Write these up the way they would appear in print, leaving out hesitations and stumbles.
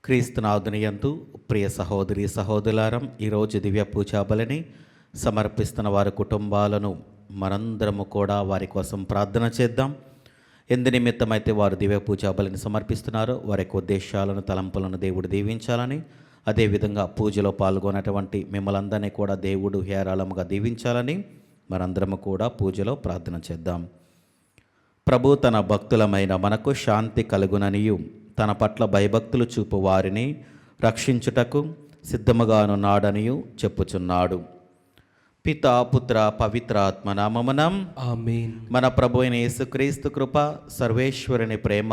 క్రీస్తునాథునియందు ప్రియ సహోదరి సహోదరులారం, ఈరోజు దివ్య పూజా బలిని సమర్పిస్తున్న వారి కుటుంబాలను మనందరము కూడా వారి కోసం ప్రార్థన చేద్దాం. ఎందు నిమిత్తమైతే వారు దివ్య పూజా బలిని సమర్పిస్తున్నారో వారి యొక్క ఉద్దేశాలను తలంపులను దేవుడు దీవించాలని అదేవిధంగా పూజలో పాల్గొన్నటువంటి మిమ్మల్ని అందరినీ కూడా దేవుడు హేరాళముగా దీవించాలని మనందరము కూడా పూజలో ప్రార్థన చేద్దాం. ప్రభు తన భక్తులమైన మనకు శాంతి కలుగుననియు తన పట్ల భయభక్తులు చూపు వారిని రక్షించుటకు సిద్ధముగానున్నాడనియు చెప్పుచున్నాడు. పితా పుత్ర పవిత్రాత్మ నామమునం ఆమేన్. మన ప్రభు అయిన యేసుక్రీస్తు కృప, సర్వేశ్వరుని ప్రేమ,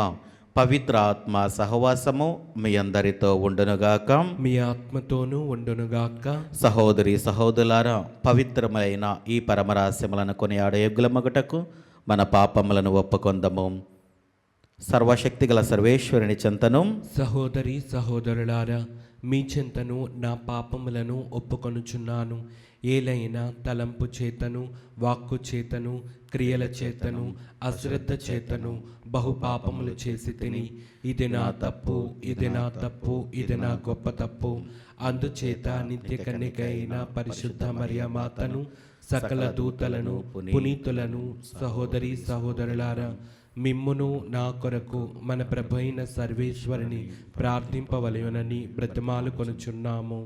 పవిత్ర ఆత్మ సహవాసము మీ అందరితో ఉండునుగాక. మీ ఆత్మతోనూ ఉండునుగాక. సహోదరి సహోదరులారా, పవిత్రమైన ఈ పరమరహస్యములను కొనియాడే యోగ్యులమగుటకు మన పాపములను ఒప్పుకొందము. సర్వశక్తిగల సర్వేశ్వరుని చెంతను సహోదరి సహోదరులారా, మీ చెంతను నా పాపములను ఒప్పుకొనుచున్నాను. ఏలైనా తలంపు చేతను, వాక్కు చేతను, క్రియల చేతను, అశ్రద్ధ చేతను బహుపాపములు చేసి తిని, ఇది నా తప్పు, ఇది నా తప్పు, ఇది నా గొప్ప తప్పు. అందుచేత నిత్య కన్యకైన పరిశుద్ధ మరియమాతను, సకల దూతలను, పునీతులను, సహోదరి సహోదరులారా, మిమ్మును నా కొరకు మన ప్రభు అయిన సర్వేశ్వరుని ప్రార్థింపవలెనని బ్రతిమాలు కొనుచున్నాము.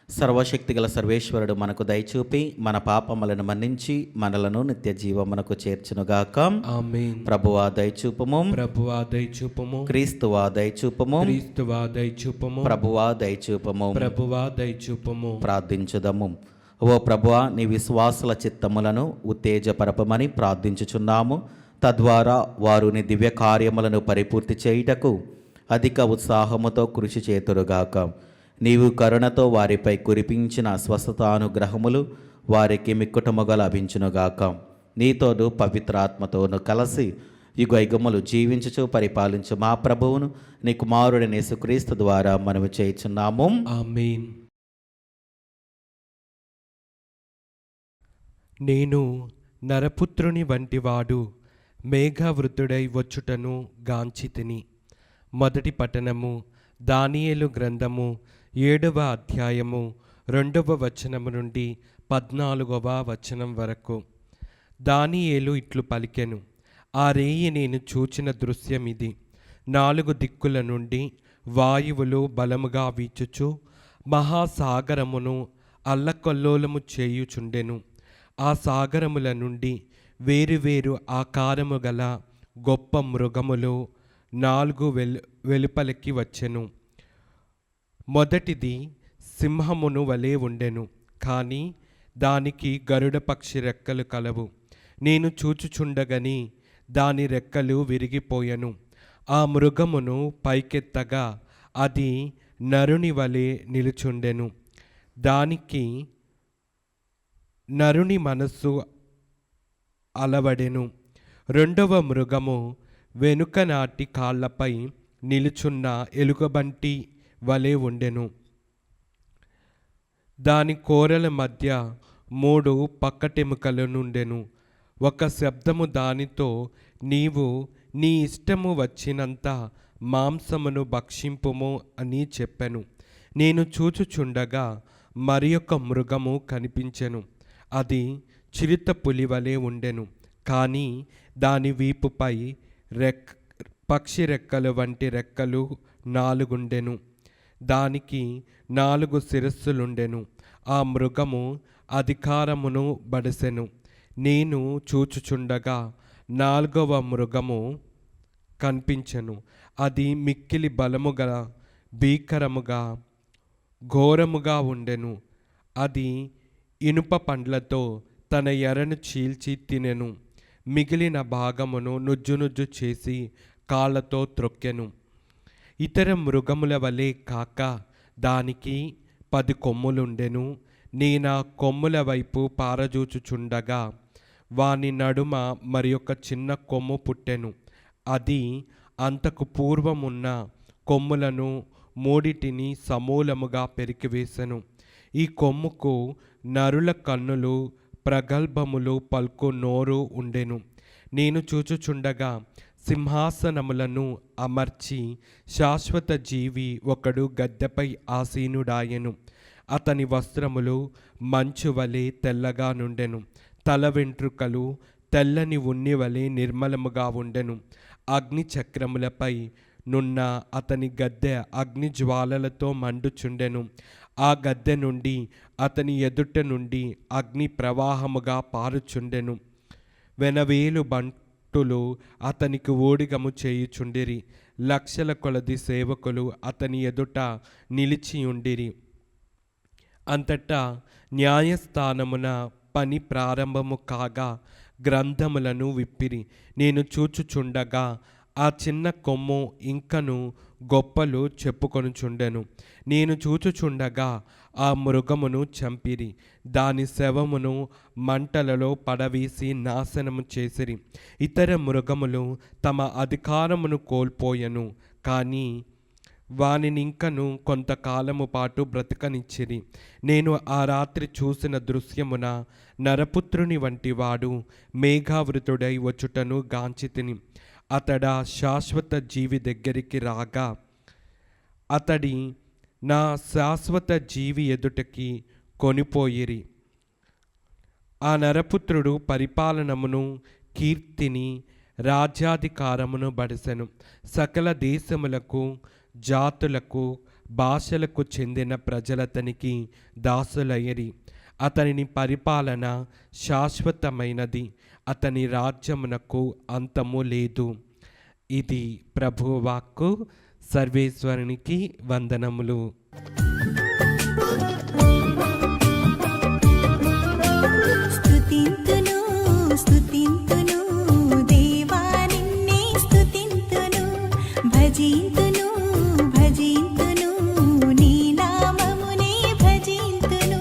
సర్వశక్తిగల సర్వేశ్వరుడు మనకు దయచూపి మన పాపములను మన్నించి మనలను నిత్య జీవమునకు చేర్చునుగాక. ఆమేన్. ప్రభువా దయచూపము, ప్రభువా దయచూపము, క్రీస్తువా దయచూపము, క్రీస్తువా దయచూపము, ప్రభువా దయచూపము. ప్రభువా దయచూపము. ప్రార్థించుదము. ఓ ప్రభువా, నీ విశ్వాసుల చిత్తములను ఉత్తేజపరపమని ప్రార్థించుచున్నాము. తద్వారా వారు నీ దివ్య కార్యములను పరిపూర్తి చేయుటకు అధిక ఉత్సాహముతో కృషి చేతురుగాక. నీవు కరుణతో వారిపై కురిపించిన స్వస్థతానుగ్రహములు వారికి మిక్కుటముగా లభించునుగాక. నీతోను పవిత్రాత్మతోను కలిసి యుగయుగములు జీవించుచు పరిపాలించు మా ప్రభువును నీ కుమారుడైన యేసుక్రీస్తు ద్వారా మనము చేయుచున్నాము. ఆమేన్. నేను నరపుత్రుని వంటివాడు మేఘవృతుడై వచ్చుటను గాంచితిని. మొదటి పట్టణము. దానియేలు గ్రంథము 7వ అధ్యాయము 2వ వచనము నుండి 14వ వచనం వరకు. దానియేలు ఇట్లు పలికెను. ఆ రేయి నేను చూచిన దృశ్యం ఇది. 4 దిక్కుల నుండి వాయువులు బలముగా వీచుచు మహాసాగరమును అల్లకల్లోలము చేయుచుండెను. ఆ సాగరముల నుండి వేరువేరు ఆకారము గల గొప్ప మృగములు 4 వెలుపలికి వచ్చెను. మొదటిది సింహమును వలె ఉండెను, కానీ దానికి గరుడ పక్షి రెక్కలు కలవు. నేను చూచుచుండగని దాని రెక్కలు విరిగిపోయెను. ఆ మృగమును పైకెత్తగా అది నరుని వలె నిలుచుండెను. దానికి నరుని మనస్సు అలవడెను. రెండవ మృగము వెనుక నాటి కాళ్లపై నిలుచున్న ఎలుగుబంటి వలె ఉండెను. దాని కోరల మధ్య 3 పక్కటెముకలు నుండెను. ఒక శబ్దము దానితో, నీవు నీ ఇష్టము వచ్చినంత మాంసమును భక్షింపుము అని చెప్పెను. నేను చూచుచుండగా మరి ఒక మృగము కనిపించెను. అది చిరుత పులి వలె ఉండెను, కానీ దాని వీపుపై పక్షి రెక్కలు వంటి రెక్కలు 4 ఉండెను. దానికి 4 శిరస్సులుండెను. ఆ మృగము అధికారమును బడసెను. నేను చూచుచుండగా 4వ మృగము కనిపించెను. అది మిక్కిలి బలముగా, భీకరముగా, ఘోరముగా ఉండెను. అది ఇనుప పండ్లతో తన ఎరను చీల్చి తినెను. మిగిలిన భాగమును నుజ్జు చేసి కాళ్ళతో త్రొక్కెను. ఇతర మృగముల వలె కాక దానికి 10 కొమ్ములుండెను. నేనా కొమ్ముల వైపు పారజూచుచుండగా వాని నడుమ మరి ఒక చిన్న కొమ్ము పుట్టెను. అది అంతకు పూర్వమున్న కొమ్ములను 3 సమూలముగా పెరికివేసెను. ఈ కొమ్ముకు నరుల కన్నులు, ప్రగల్భములు పల్కు నోరు ఉండెను. నేను చూచుచుండగా సింహాసనములను అమర్చి శాశ్వత జీవి ఒకడు గద్దెపై ఆసీనుడాయెను. అతని వస్త్రములు మంచు వలె తెల్లగా నుండెను. తల వెంట్రుకలు తెల్లని ఉన్ని వలె నిర్మలముగా ఉండెను. అగ్ని చక్రములపై నున్న అతని గద్దె అగ్ని జ్వాలలతో మండుచుండెను. ఆ గద్దె నుండి అతని ఎదుట నుండి అగ్ని ప్రవాహముగా పారుచుండెను. వెనవేలు బంటులు అతనికి ఊడిగము చేయుచుండిరి. లక్షల కొలది సేవకులు అతని ఎదుట నిలిచియుండిరి. అంతటా న్యాయస్థానమున పని ప్రారంభము కాగా గ్రంథములను విప్పిరి. నేను చూచుచుండగా ఆ చిన్న కొమ్ము ఇంకను గొప్పలు చెప్పుకొనుచుండెను. నేను చూచుచుండగా ఆ మృగమును చంపిరి. దాని శవమును మంటలలో పడవేసి నాశనము చేసిరి. ఇతర మృగములు తమ అధికారమును కోల్పోయెను, కానీ వానినింకను కొంతకాలము పాటు బ్రతకనిచ్చిరి. నేను ఆ రాత్రి చూసిన దృశ్యమున నరపుత్రుని వంటి వాడు మేఘావృతుడై వచ్చుటను గాంచితిని. అతడా శాశ్వత జీవి దగ్గరికి రాగా అతడి నా శాశ్వత జీవి ఎదుటకి కొనిపోయిరి. ఆ నరపుత్రుడు పరిపాలనమును, కీర్తిని, రాజ్యాధికారమును బడిసెను. సకల దేశములకు, జాతులకు, భాషలకు చెందిన ప్రజలతనికి దాసులయ్యరి. అతని పరిపాలన శాశ్వతమైనది, అతని రాజ్యమునకు అంతము లేదు. ఇది ప్రభువాక్కు. సర్వేశ్వరునికి వందనములు. స్తుతింతును స్తుతింతును దేవా నిన్నే స్తుతింతును, భజింతును భజింతును నీ నామమునే భజింతును.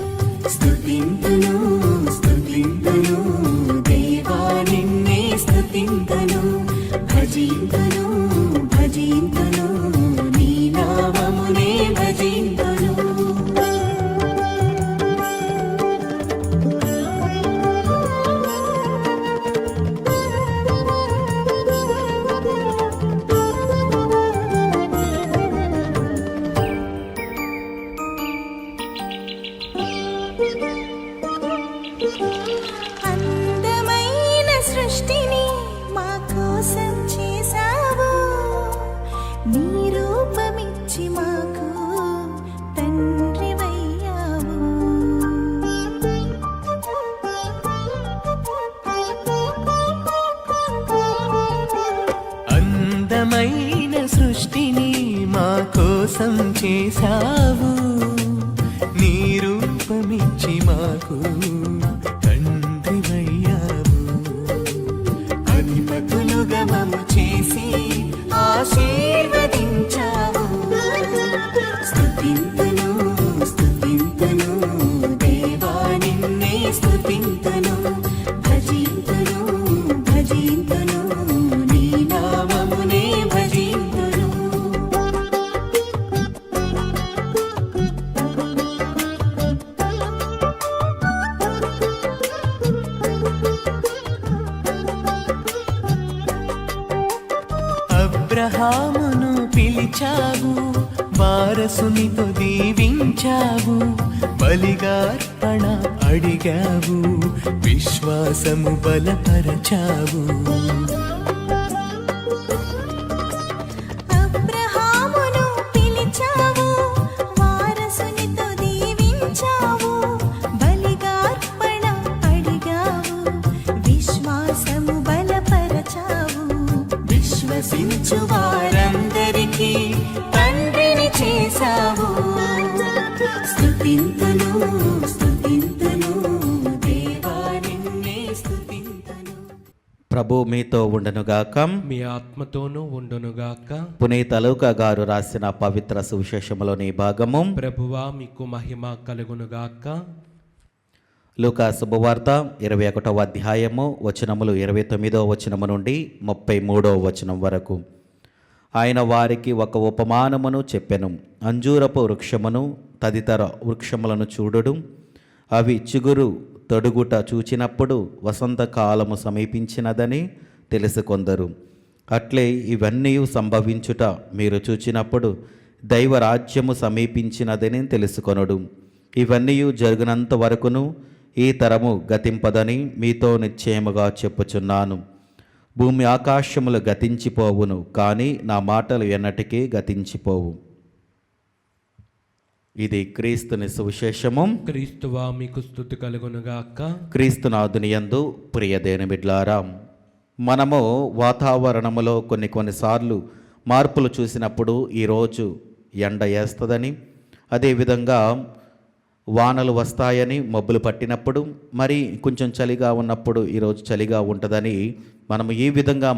స్తుతింతును స్తుతింతును దేవా నిన్నే స్తుతింతును, భజింతును భజింతును నీ నామమునే భజింతును. అందమైన సృష్టిని మా కోసం చేసావు, నీ రూపమిచ్చి మాకు తండ్రివయ్యావు. అందమైన సృష్టిని మా కోసం చేశావు, నీ రూపమిచ్చి మాకు తండ్రివయ్యావు. అధిపతులుగా మమ్ము చేసి ఆశీర్వదించావు. స్తుతింతును స్తుతింతును దేవా నిన్నే స్తుతింతును, భజింతును భజింతును నీ నామమునే భజింతును. అబ్రహామును పిలిచావు, వారసునితో దీవించావు, బలిగార్పణ అడిగావు, విశ్వాసము బలపరచావు. అబ్రహామును పిలిచావు, వారసునితో దీవించావు, బలిగార్పణ అడిగావు, విశ్వాసము బలపరచావు. విశ్వసించు వారందరికీ తండ్రిని చేశావు. స్తుతింతును స్తుతింతును దేవా నిన్నే స్తుతింతును. ప్రభు మీతో ఉండనుగాక. మీ ఆత్మతోనూ ఉండునుగాక. పునీత లూకా గారు రాసిన పవిత్ర సువిశేషములోని భాగము. ప్రభువా మీకు మహిమ కలుగునుగాక. లూకా శుభవార్త 21వ అధ్యాయము వచనములు 29వ వచనము నుండి 33వ వచనం వరకు. ఆయన వారికి ఒక ఉపమానమును చెప్పెను. అంజూరపు వృక్షమును తదితర వృక్షములను చూడుడు. అవి చిగురు తొడుగుట చూచినప్పుడు వసంతకాలము సమీపించినదని తెలుసుకొందరు. అట్లే ఇవన్నీ సంభవించుట మీరు చూచినప్పుడు దైవరాజ్యము సమీపించినదని తెలుసుకొనుడు. ఇవన్నీ జరుగునంత వరకును ఈ తరము గతింపదని మీతో నిశ్చయముగా చెప్పుచున్నాను. భూమి ఆకాశములు గతించిపోవును, కానీ నా మాటలు ఎన్నటికీ గతించిపోవు. ఇది క్రీస్తుని సువిశేషము. క్రీస్తువా మీకు స్తుతి కలుగునుగాక. క్రీస్తునాథుని యందు ప్రియదేని బిడ్లారా, మనము వాతావరణములో కొన్నిసార్లు మార్పులు చూసినప్పుడు ఈరోజు ఎండ వేస్తుందని, అదేవిధంగా వానలు వస్తాయని, మబ్బులు పట్టినప్పుడు మరి కొంచెం చలిగా ఉన్నప్పుడు ఈరోజు చలిగా ఉంటుందని మనము ఈ విధంగా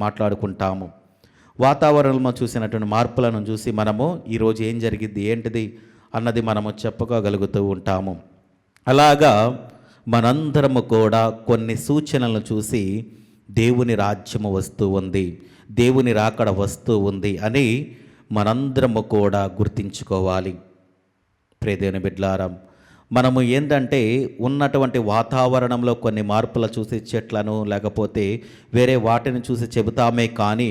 మాట్లాడుకుంటాము. వాతావరణంలో చూసినటువంటి మార్పులను చూసి మనము ఈరోజు ఏం జరిగిద్ది ఏంటిది అన్నది మనము చెప్పుకోగలుగుతూ ఉంటాము. అలాగా మనందరము కూడా కొన్ని సూచనలను చూసి దేవుని రాజ్యము వస్తూ ఉంది, దేవుని రాకడ వస్తూ ఉంది అని మనందరము కూడా గుర్తించుకోవాలి. ప్రియదేవుని బిడ్డలారా, మనము ఏంటంటే ఉన్నటువంటి వాతావరణంలో కొన్ని మార్పులు చూసి చెట్లను లేకపోతే వేరే వాటిని చూసి చెబుతామే కానీ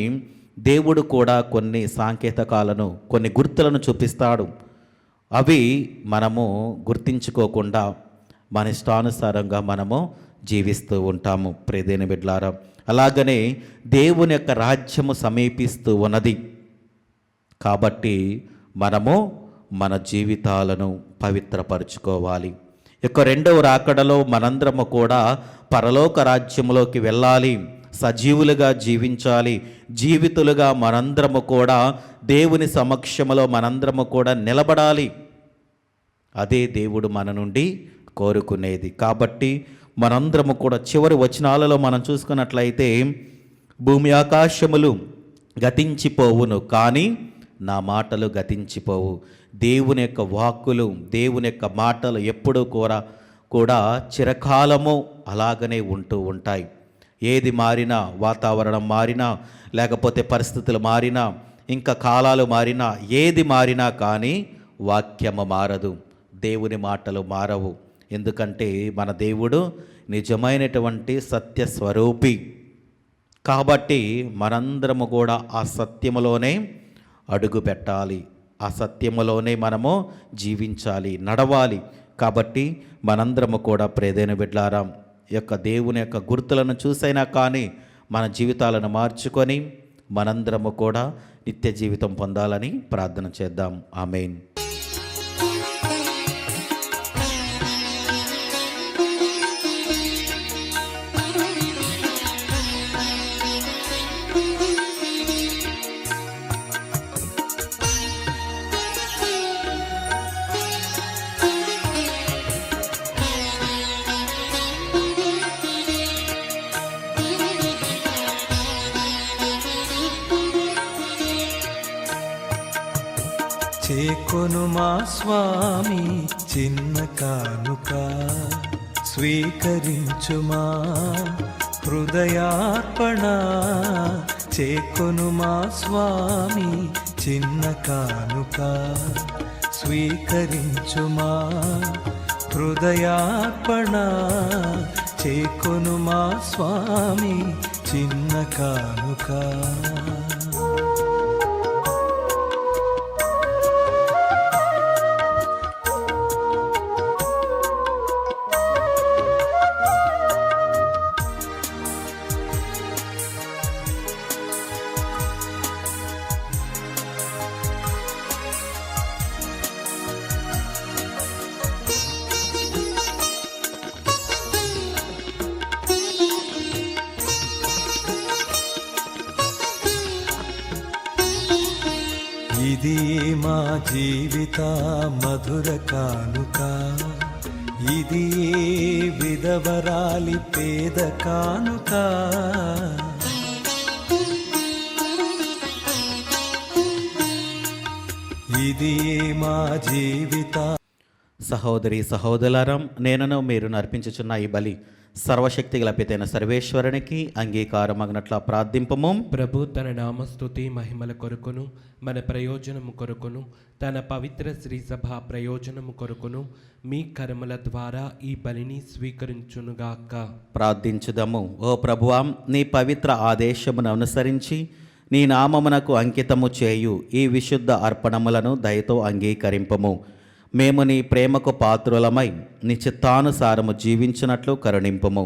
దేవుడు కూడా కొన్ని సాంకేతికాలను, కొన్ని గుర్తులను చూపిస్తాడు. అవి మనము గుర్తించుకోకుండా మన ఇష్టానుసారంగా మనము జీవిస్తూ ఉంటాము. ప్రియదేవుని బిడ్డలారా, అలాగనే దేవుని యొక్క రాజ్యము సమీపిస్తూ ఉన్నది కాబట్టి మనము మన జీవితాలను పవిత్రపరుచుకోవాలి. యొక్క రెండవ రాకడలో మనందరము కూడా పరలోక రాజ్యములోకి వెళ్ళాలి, సజీవులుగా జీవించాలి, జీవితులుగా మనందరము కూడా దేవుని సమక్షములో మనందరము కూడా నిలబడాలి. అదే దేవుడు మన నుండి కోరుకునేది. కాబట్టి మనందరము కూడా చివరి వచనాలలో మనం చూసుకున్నట్లయితే, భూమి ఆకాశములు గతించిపోవును, కానీ నా మాటలు గతించిపోవు. దేవుని యొక్క వాక్కులు, దేవుని యొక్క మాటలు ఎప్పుడూ కూడా చిరకాలము అలాగనే ఉంటూ ఉంటాయి. ఏది మారినా, వాతావరణం మారినా, లేకపోతే పరిస్థితులు మారినా, ఇంకా కాలాలు మారినా, ఏది మారినా కానీ వాక్యము మారదు, దేవుని మాటలు మారవు. ఎందుకంటే మన దేవుడు నిజమైనటువంటి సత్యస్వరూపి. కాబట్టి మనందరము కూడా ఆ సత్యములోనే అడుగు పెట్టాలి, ఆ సత్యములోనే మనము జీవించాలి, నడవాలి. కాబట్టి మనందరము కూడా ప్రియదేవుని బిడ్డలారా, యొక్క దేవుని యొక్క గుర్తులను చూసైనా కానీ మన జీవితాలను మార్చుకొని మనందరము కూడా నిత్య జీవితం పొందాలని ప్రార్థన చేద్దాం. ఆమేన్. చేకొను మా స్వామి చిన్న కానుక, స్వీకరించుమా హృదయార్పణ. చేకొను మా స్వామి చిన్న కానుక, స్వీకరించుమా హృదయార్పణ. చేకొను మా స్వామి చిన్న కానుక. ఇది మా జీవిత మధుర కానుక, ఇది విధవరాలి పేద కానుక. ఇది మా జీవిత. సహోదరి సహోదరులారా, నేనను మీరు నర్పించుచున్న ఈ బలి సర్వశక్తి గల పితైన సర్వేశ్వరునికి అంగీకారమగినట్ల ప్రార్థింపము. ప్రభు తన నామస్తుతి మహిమల కొరకును, మన ప్రయోజనము కొరకును, తన పవిత్ర శ్రీ సభ ప్రయోజనము కొరకును మీ కర్మల ద్వారా ఈ బలిని స్వీకరించునుగాక. ప్రార్థించుదము. ఓ ప్రభువా, నీ పవిత్ర ఆదేశమును అనుసరించి నీ నామమునకు అంకితము చేయు ఈ విశుద్ధ అర్పణములను దయతో అంగీకరింపము. మేము నీ ప్రేమకు పాత్రులమై నీ చిత్తానుసారము జీవించినట్లు కరుణింపము.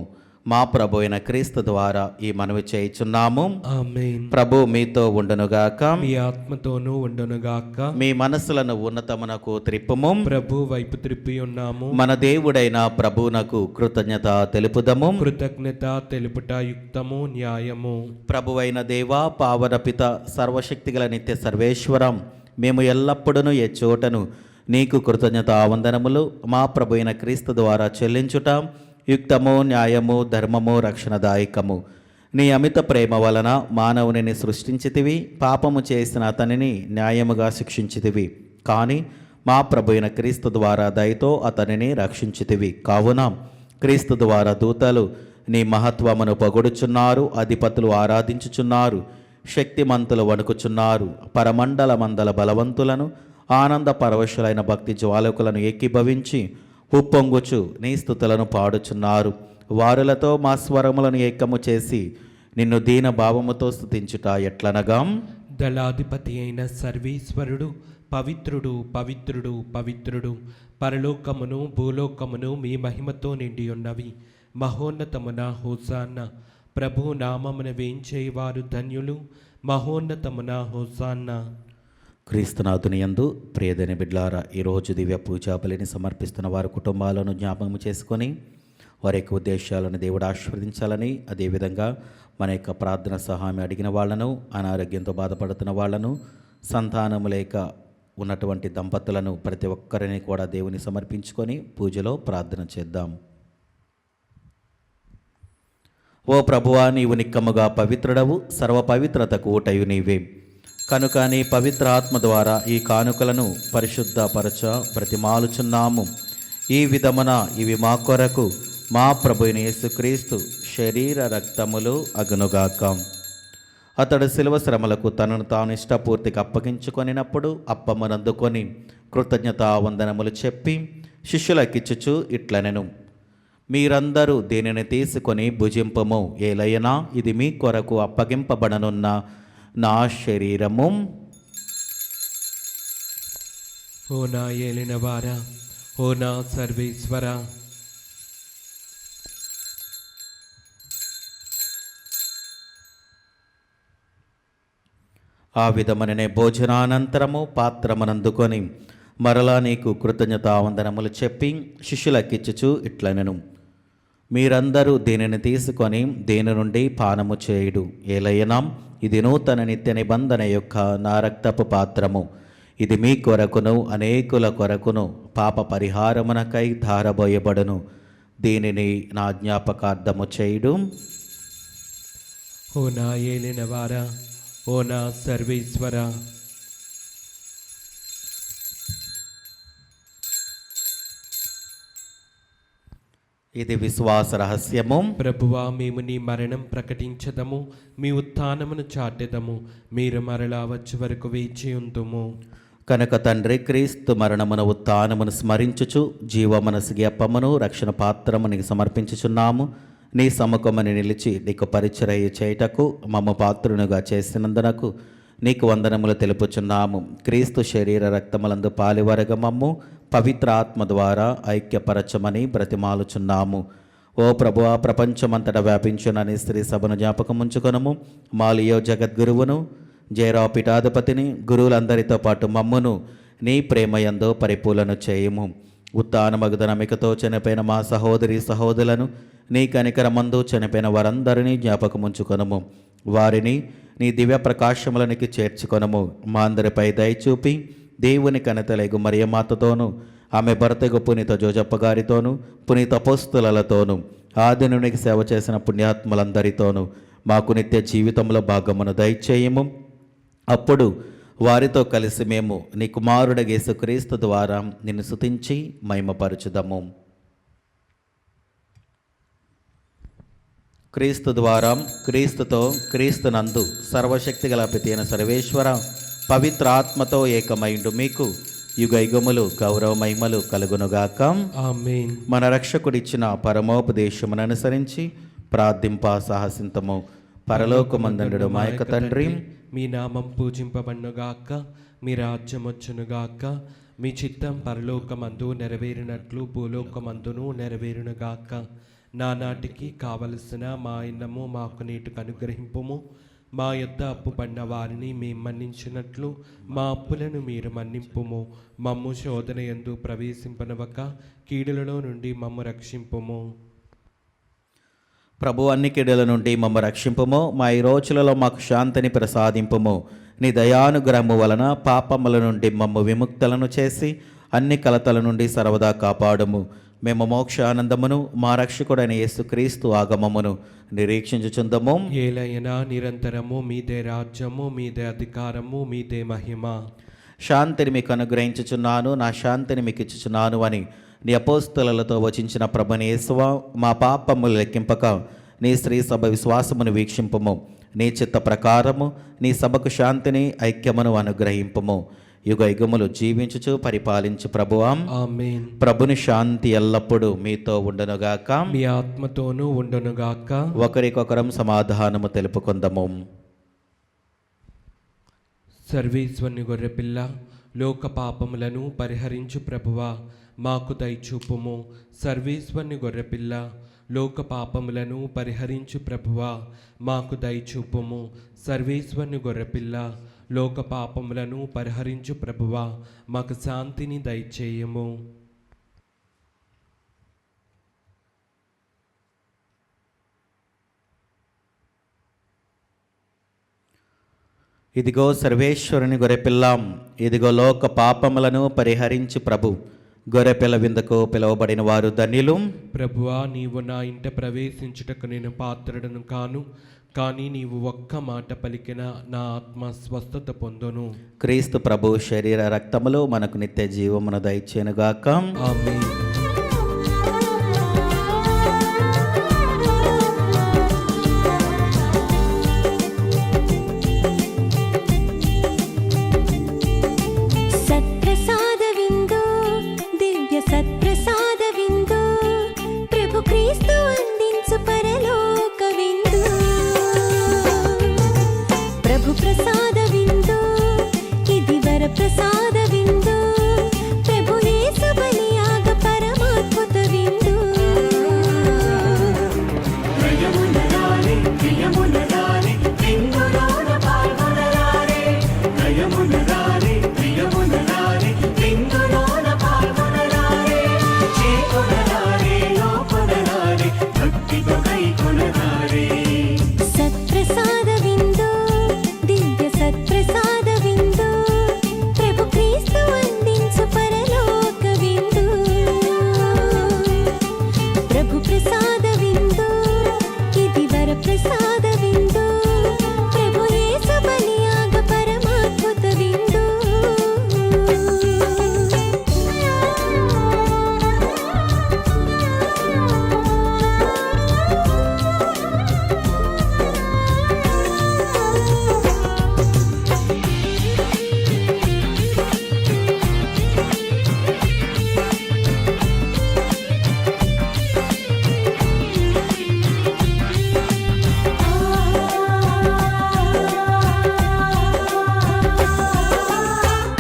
మా ప్రభు అయిన క్రీస్తు ద్వారా ఈ మనవి చేయుచున్నాము. ఆమేన్. ప్రభు మీతో ఉండునుగాక. మీ ఆత్మతోనూ ఉండునుగాక. మీ మనస్సులను ఉన్నతమునకు త్రిప్పుము. ప్రభు వైపు త్రిప్పి ఉన్నాము. మన దేవుడైన ప్రభువునకు కృతజ్ఞత తెలుపుదము. కృతజ్ఞత తెలుపుట యుక్తము, న్యాయము. ప్రభువైన దేవా, పావన పిత, సర్వశక్తిగల నిత్య సర్వేశ్వరం, మేము ఎల్లప్పుడూ ఏ చోటను నీకు కృతజ్ఞత వందనములు మా ప్రభు అయిన క్రీస్తు ద్వారా చెల్లించుట యుక్తము, న్యాయము, ధర్మము, రక్షణదాయకము. నీ అమిత ప్రేమ వలన మానవునిని సృష్టించితివి, పాపము చేసిన అతనిని న్యాయముగా శిక్షించితివి. కానీ మా ప్రభు అయిన క్రీస్తు ద్వారా దయతో అతనిని రక్షించితివి. కావున క్రీస్తు ద్వారా దూతలు నీ మహత్వమును పొగడుచున్నారు, అధిపతులు ఆరాధించుచున్నారు, శక్తిమంతులు వణుకుచున్నారు, పరమండల మందల బలవంతులను ఆనంద పరవశులైన భక్తి జ్వాలకులను ఏకీభవించి ఉప్పొంగుచు నీ స్తుతులను పాడుచున్నారు. వారులతో మా స్వరములను ఏకము చేసి నిన్ను దీన భావముతో స్తుతించుట ఎట్లనగా, దళాధిపతి అయిన సర్వేశ్వరుడు పవిత్రుడు, పవిత్రుడు, పవిత్రుడు. పరలోకమును భూలోకమును మీ మహిమతో నిండి ఉన్నవి. మహోన్నతమున హోసాన్న. ప్రభు నామమున వేంచేవారు ధన్యులు. మహోన్నతమున హోసాన్న. క్రీస్తునాథుని యందు ప్రియదని బిడ్లారా, ఈరోజు దివ్య పూజా బలిని సమర్పిస్తున్న వారి కుటుంబాలను జ్ఞాపకం చేసుకొని వారి యొక్క ఉద్దేశాలను దేవుడు ఆశీర్వదించాలని, అదేవిధంగా మన యొక్క ప్రార్థన సహాయం అడిగిన వాళ్లను, అనారోగ్యంతో బాధపడుతున్న వాళ్లను, సంతానము లేక ఉన్నటువంటి దంపతులను ప్రతి ఒక్కరిని కూడా దేవుని సమర్పించుకొని పూజలో ప్రార్థన చేద్దాం. ఓ ప్రభువా, నీవు నిక్కముగా పవిత్రుడవు, సర్వ పవిత్రతకు ఊటయు నీవే. కనుక నీ పవిత్ర ఆత్మ ద్వారా ఈ కానుకలను పరిశుద్ధపరచ బ్రతిమాలుచున్నాము. ఈ విధమున ఇవి మా కొరకు మా ప్రభుని యేసుక్రీస్తు శరీర రక్తములు అగునుగాక. అతడు శిలువ శ్రమలకు తనను తాను ఇష్టపూర్తిగా అప్పగించుకొనినప్పుడు అప్పమునందుకొని కృతజ్ఞతా వందనములు చెప్పి శిష్యులకిచ్చుచు ఇట్లనెను, మీరందరూ దీనిని తీసుకొని భుజింపము. ఏలయనా ఇది మీ కొరకు అప్పగింపబడనున్న నా శరీరము. ఓ నా ఏలినవారా, ఓ నా సర్వేశ్వర, ఆ విధమననే భోజనానంతరము పాత్రమనందుకొని మరలా నీకు కృతజ్ఞతావందనములు చెప్పి శిష్యులకిచ్చుచు ఇట్లనెను, మీరందరూ దీనిని తీసుకొని దీని నుండి పానము చేయుడు. ఏలయనా ఇది నూతన నిత్య నిబంధన యొక్క నా రక్తపు పాత్రము. ఇది మీ కొరకును అనేకుల కొరకును పాప పరిహారమునకై ధారబోయబడును. దీనిని నా జ్ఞాపకార్థము చేయుడు. ఓ నా ఏలినవారా, ఓ నా సర్వేశ్వర, ఇది విశ్వాస రహస్యము. ప్రభువా, మేము నీ మరణం ప్రకటించదము, మీ ఉత్థానమును చాటెదము. మీరు మరలా వచ్చే వరకు వేచి ఉందుము. కనుక తండ్రి, క్రీస్తు మరణమును ఉత్థానమును స్మరించుచు జీవమనసిగి అప్పమును రక్షణ పాత్రము నీకు సమర్పించుచున్నాము. నీ సముఖమని నిలిచి నీకు పరిచర్య చేయుటకు మమ్మ పాత్రునుగా చేసినందునకు నీకు వందనములు తెలుపుచున్నాము. క్రీస్తు శరీర రక్తములందు పాలివరగ మమ్ము పవిత్ర ఆత్మ ద్వారా ఐక్యపరచమని బ్రతిమాలుచున్నాము. ఓ ప్రభువా, ప్రపంచమంతటా వ్యాపించున్న నీ స్త్రీ సభను జ్ఞాపకముంచుకొనుము. మాలియో జగద్గురువును, జయరావు పీఠాధిపతిని, గురువులందరితో పాటు మమ్మును నీ ప్రేమయందో పరిపూలను చేయుము. ఉత్థానమగుద నమికతో చనిపోయిన మా సహోదరి సహోదరులను నీ కనికరమందు చనిపోయిన వారందరినీ జ్ఞాపకముంచుకొనుము. వారిని నీ దివ్య ప్రకాశములనికి చేర్చుకొనుము. మా అందరిపై దయచూపి దేవుని కనతలేగు మరియమాతతోనూ ఆమె భర్తకు పునీత జోజప్ప గారితోనూ పునీత అపోస్తలులతోనూ ఆదినునికి సేవ చేసిన పుణ్యాత్ములందరితోనూ మాకు నిత్య జీవితంలో భాగమును దయచేయము. అప్పుడు వారితో కలిసి మేము నీ కుమారుడగు యేసుక్రీస్తు ద్వారా నిన్ను స్తుతించి మహిమపరచుదము. క్రీస్తు ద్వారా, క్రీస్తుతో, క్రీస్తునందు సర్వశక్తిగల పితి అయిన సర్వేశ్వర పవిత్ర ఆత్మతో ఏకమైండు మీకు యుగయుగములు గౌరవ మహిమలు కలుగునుగాక. ఆమేన్. మన రక్షకుడిచ్చిన పరమోపదేశమును అనుసరించి ప్రార్థింప సాహసింతము. పరలోకమందుండు మా యొక్క తండ్రి, మీ నామం పూజింపబడునుగాక, మీ రాజ్యం వచ్చునుగాక, మీ చిత్తం పరలోకమందు నెరవేరినట్లు భూలోకమందును నెరవేరునుగాక. నానాటికి కావలసిన మా అన్నము మాకు నేటికి అనుగ్రహింపుము. మా యొద్ద అప్పు పడిన వారిని మేము మన్నించినట్లు మా అప్పులను మీరు మన్నింపుము. మమ్ము శోధన యందు ప్రవేశింపనవక కీడులలో నుండి మమ్ము రక్షింపుము. ప్రభు అన్ని కీడుల నుండి మమ్మ రక్షింపుము. మా ఈ రోజులలో మాకు శాంతిని ప్రసాదింపుము. నీ దయానుగ్రహము వలన పాపముల నుండి మమ్ము విముక్తులను చేసి అన్ని కలతల నుండి సర్వదా కాపాడుము. మేము మోక్షానందమును మా రక్షకుడైన యేసుక్రీస్తు ఆగమమును నిరీక్షించుచుందము. ఏలైనా నిరంతరము మీదే రాజ్యము, మీదే అధికారము, మీదే మహిమ. శాంతిని మీకు అనుగ్రహించుచున్నాను, నా శాంతిని మీకు ఇచ్చుచున్నాను అని నీ అపోస్తలతో వచించిన ప్రభుని యేసువా, మా పాపములు లెక్కింపక నీ శ్రీ సభ విశ్వాసమును వీక్షింపము. నీ చిత్త ప్రకారము నీ సభకు శాంతిని ఐక్యమును అనుగ్రహింపము. యుగ యుగములు జీవించుచు పరిపాలించు ప్రభువాం. ఆమేన్. ప్రభుని శాంతి ఎల్లప్పుడూ మీతో ఉండునుగాక. మీ ఆత్మతోనూ ఉండునుగాక. ఒకరికొకరం సమాధానము తెలుపుకుందము. సర్వేశ్వరుని గొర్రెపిల్ల, లోక పాపములను పరిహరించు ప్రభువా, మాకు దయచూపుము. సర్వేశ్వరుని గొర్రెపిల్ల, లోక పాపములను పరిహరించు ప్రభువా, మాకు దయచూపుము. సర్వేశ్వరుని గొర్రెపిల్ల, లోక పాపములను పరిహరించు ప్రభువా, మాకు శాంతిని దయచేయము. ఇదిగో సర్వేశ్వరుని గొర్రెపిల్లాం, ఇదిగో లోక పాపములను పరిహరించు ప్రభు. గొర్రెపిల్ల విందుకు పిలువబడిన వారు ధన్యులు. ప్రభువా, నీవు నా ఇంట ప్రవేశించుటకు నేను పాత్రుడను కాను, కానీ నీవు ఒక్క మాట పలికిన నా ఆత్మ స్వస్థత పొందును. క్రీస్తు ప్రభు శరీర రక్తములు మనకు నిత్య జీవమును దయచేనుగాక. ఆమేన్. సత్ప్రసాద విందు, దివ్య సత్ప్రసాద విందు, ప్రభు క్రీస్తు అందించు పరలోక విందు. ప్రభు ప్రసాద విందు, ఇది వర ప్రసాద విందు, ప్రభు యేసు బలియాగ పరమాద్భుత విందు. నయమునరారే ప్రియమునరారే విందులోన పాల్గొనరారే. నయమునరారే ప్రియమునరారే విందులోన పాల్గొనరారే. చేకొనరారే లోకొనరారే భక్తితో కైకొనరారే. సత్ప్రసాద విందు, దివ్య సత్ప్రసాద విందు, ప్రభు క్రీస్తు అందించు పరలోక విందు. ప్రభు ప్రసాద విందు, ఇది వర ప్రసాద విందు, ప్రభు యేసు బలియాగ పరమాద్భుత విందు.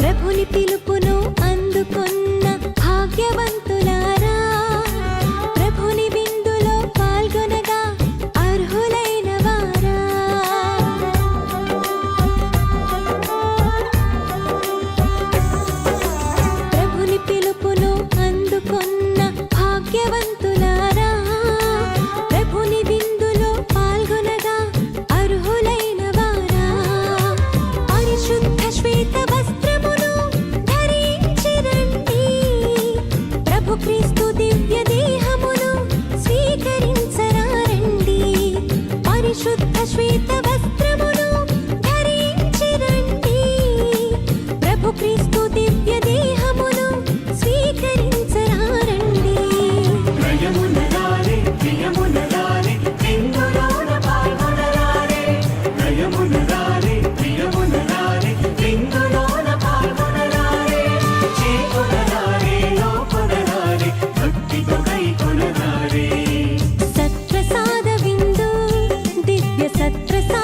ప్రభుని పిలుపును అందుకున్న భాగ్యవంతులారా, ప్రభుని విందులో పాల్గొనగా అర్హులైన వారా. ప్రభుని పిలుపును అందుకున్న భాగ్యవంతులారా, ప్రభుని విందులో పాల్గొనగా అర్హులైన వారా. పరిశుద్ధ శ్వేత వస్త్రమును ధరించి రండి, ప్రభు క్రీస్తు దివ్య దేహమును స్వీకరించరారండి. పరిశుద్ధ శ్వేత వస్త్రమును ధరించి రండి, ప్రభు క్రీస్తు దివ్య దేహమును స్వీకరించరారండి. నయమునరారే ప్రియమునరారే విందులోన పాల్గొనరారే. నయమునరారే ప్రియమునరారే విందులోన పాల్గొనరారే. చేకొనరారే లోకొనరారే భక్తితో కైకొనరారే. సత్ప్రసాద విందు, దివ్య సత్ప్రసాద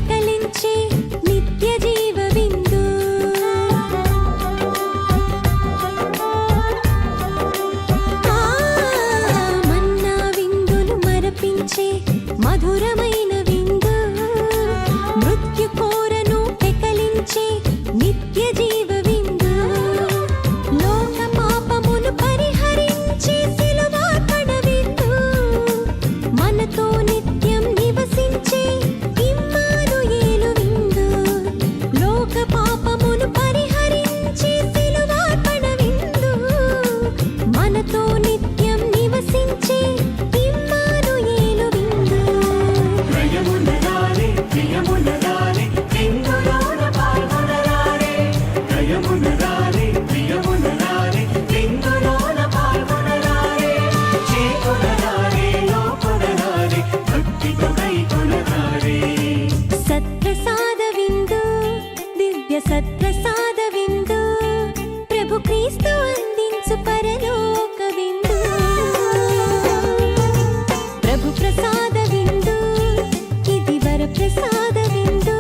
పెకలించే నిత్య జీవ విందు. మన్నా విందును మరపించే మధురమైన విందు. మృత్యు కోరను పెకలించే నిత్య జీవ విందు. లోక పాపమును పరిహరించే సిలువార్పణ విందు. మనతో నిత్యం నివసించే ఇమ్మానుయేలు విందు. లోక పాపమును పరిహరించే సిలువార్పణ విందు. మనతో నిత్యం నివసించే ఇమ్మానుయేలు విందు. నయమునరారే ప్రియమునరారే విందులోన పాల్గొనరారే. నయమునరారే ప్రియమునరారే విందులోన పాల్గొనరారే. చేకొనరారే లోకొనరారే భక్తితో కైకొనరారే. సత్ప్రసాద విందు, దివ్య సత్ప్రసాద విందు. ప్రభు క్రీస్తు అందించు పరలోక విందు. ప్రభు ప్రసాద విందు, ఇది వర ప్రసాద విందు.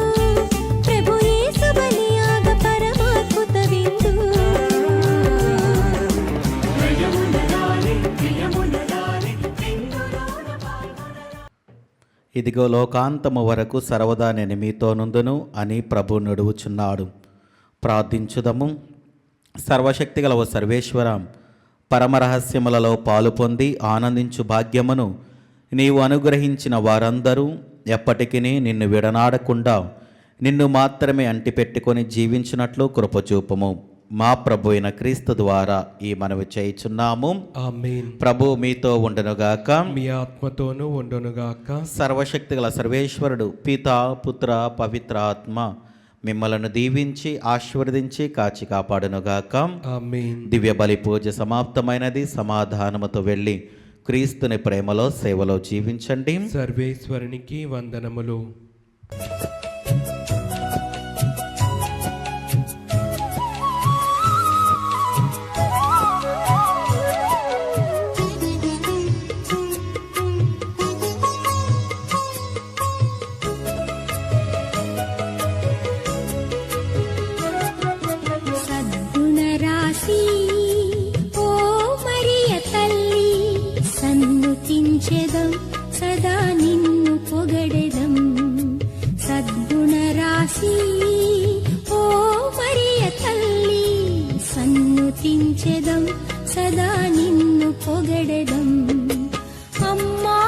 ప్రభు యేసు బలియాగ పరమాద్భుత విందు. నయమునరారే ప్రియమునరారే విందులోన పాల్గొనరారే. ఇదిగో లోకాంతము వరకు సర్వదా నేను మీతో నుందును అని ప్రభు నడువుచున్నాడు. ప్రార్థించుదము. సర్వశక్తిగల ఓ సర్వేశ్వర, పరమరహస్యములలో పాలు పొంది ఆనందించు భాగ్యమును నీవు అనుగ్రహించిన వారందరూ ఎప్పటికీ నిన్ను విడనాడకుండా నిన్ను మాత్రమే అంటిపెట్టుకొని జీవించినట్లు కృపచూపము. మా ప్రభు అయిన క్రీస్తు ద్వారా ఈ మనవి చేయుచున్నాము. ఆమేన్. ప్రభు మీతో ఉండునుగాక. మీ ఆత్మతోనూ ఉండునుగాక. సర్వశక్తిగల సర్వేశ్వరుడు పితా పుత్ర పవిత్ర ఆత్మ మిమ్మలను దీవించి ఆశీర్వదించి కాచి కాపాడునుగాక. ఆమేన్. దివ్య బలి పూజ సమాప్తమైనది. సమాధానముతో వెళ్ళి క్రీస్తుని ప్రేమలో సేవలో జీవించండి. సర్వేశ్వరునికి వందనములు. సద్గుణరాశి ఓ మరియ తల్లి, సన్నుతించెదం సదా నిన్ను పొగడెదం. సద్గుణరాశి ఓ మరియ తల్లి, సన్నుతించెదం సదా నిన్ను పొగడెదం. అమ్మా